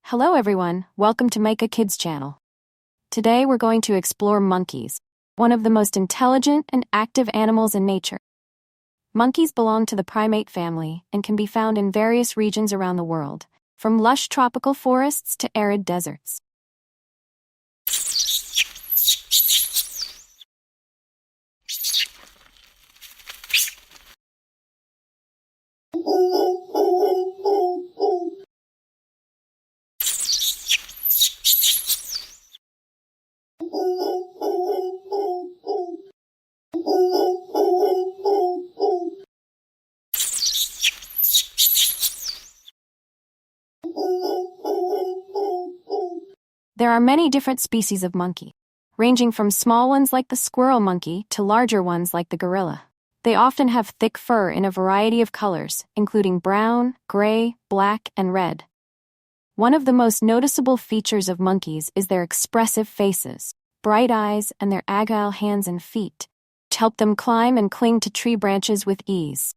Hello everyone, welcome to Maika Kids channel. Today we're going to explore monkeys, one of the most intelligent and active animals in nature. Monkeys belong to the primate family and can be found in various regions around the world, from lush tropical forests to arid deserts. There are many different species of monkey, ranging from small ones like the squirrel monkey to larger ones like the gorilla. They often have thick fur in a variety of colors, including brown, gray, black, and red. One of the most noticeable features of monkeys is their expressive faces, bright eyes, and their agile hands and feet, which help them climb and cling to tree branches with ease.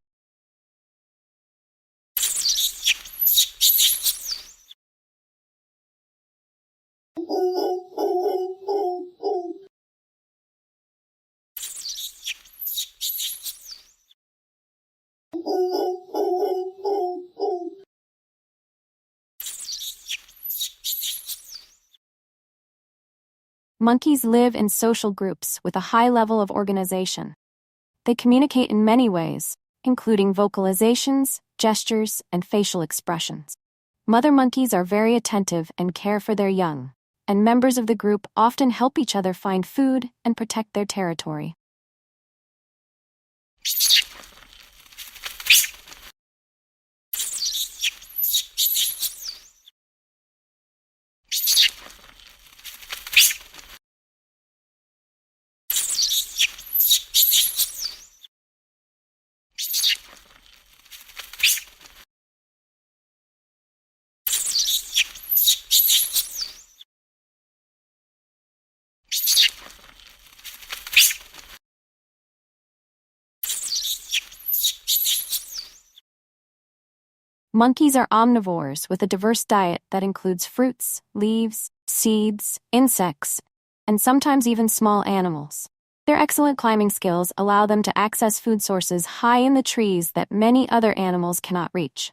Monkeys live in social groups with a high level of organization. They communicate in many ways, including vocalizations, gestures, and facial expressions. Mother monkeys are very attentive and care for their young, and members of the group often help each other find food and protect their territory. Monkeys are omnivores with a diverse diet that includes fruits, leaves, seeds, insects, and sometimes even small animals. Their excellent climbing skills allow them to access food sources high in the trees that many other animals cannot reach.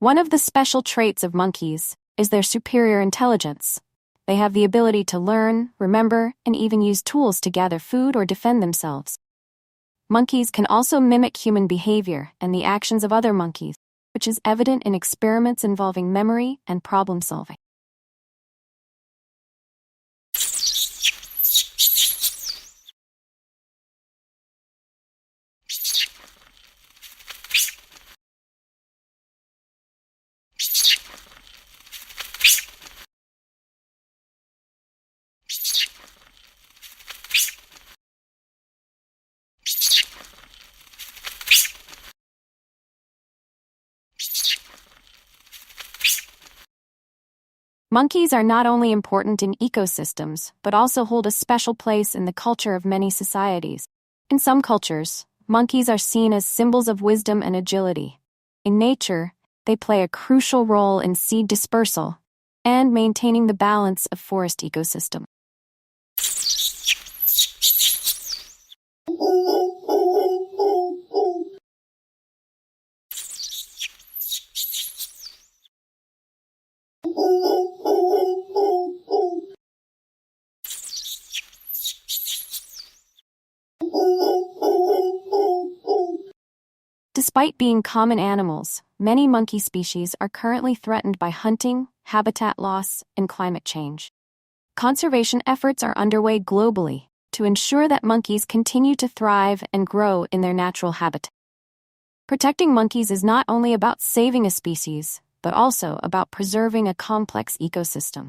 One of the special traits of monkeys is their superior intelligence. They have the ability to learn, remember, and even use tools to gather food or defend themselves. Monkeys can also mimic human behavior and the actions of other monkeys, which is evident in experiments involving memory and problem solving. Monkeys are not only important in ecosystems, but also hold a special place in the culture of many societies. In some cultures, monkeys are seen as symbols of wisdom and agility. In nature, they play a crucial role in seed dispersal and maintaining the balance of forest ecosystem. Despite being common animals, many monkey species are currently threatened by hunting, habitat loss, and climate change. Conservation efforts are underway globally to ensure that monkeys continue to thrive and grow in their natural habitat. Protecting monkeys is not only about saving a species, but also about preserving a complex ecosystem.